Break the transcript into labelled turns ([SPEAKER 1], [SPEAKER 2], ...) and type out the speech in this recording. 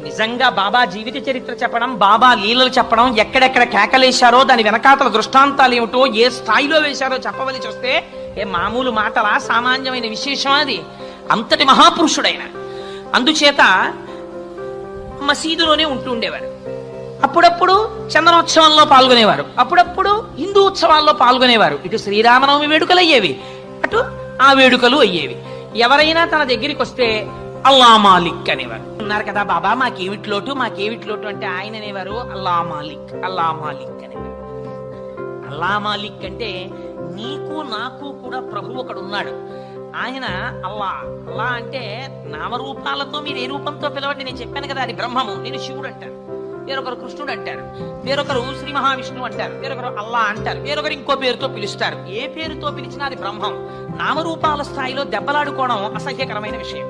[SPEAKER 1] నిజంగా బాబా జీవిత చరిత్ర చెప్పడం, బాబా లీలలు చెప్పడం, ఎక్కడెక్కడ కేకలేశారో దాని వెనకాతల దృష్టాంతాలు ఏమిటో, ఏ స్థాయిలో వేశారో చెప్పవలసి వస్తే ఏ మామూలు మాటలా, సామాన్యమైన విశేషం అది. అంతటి మహాపురుషుడైన. అందుచేత మసీదులోనే ఉంటూ ఉండేవారు. అప్పుడప్పుడు చందనోత్సవంలో పాల్గొనేవారు, అప్పుడప్పుడు హిందూ ఉత్సవాల్లో పాల్గొనేవారు. ఇటు శ్రీరామనవమి వేడుకలు అయ్యేవి, అటు ఆ వేడుకలు అయ్యేవి. ఎవరైనా తన దగ్గరికి వస్తే అల్లా మాలిక్ అనేవారు. ఉన్నారు కదా బాబా, మాకేమిట్లోటు మాకేమిట్లోటు అంటే ఆయన అనేవారు అల్లా మాలిక్, అల్లా మాలిక్ అనేవారు. అల్లా మాలిక్ అంటే నీకు నాకు కూడా ప్రభు ఒకడు ఉన్నాడు, ఆయన అల్లా. అల్లా అంటే నామరూపాలతో మీరు ఏ రూపంతో పిలవండి, నేను చెప్పాను కదా అది బ్రహ్మము. నేను శివుడు అంటారు, వేరొకరు కృష్ణుడు అంటారు, వేరొకరు శ్రీ మహావిష్ణువు అంటారు, వేరొకరు అల్లా అంటారు, వేరొకరు ఇంకో పేరుతో పిలుస్తారు. ఏ పేరుతో పిలిచినా అది బ్రహ్మం. నామరూపాల స్థాయిలో దెబ్బలాడుకోవడం అసహ్యకరమైన విషయం.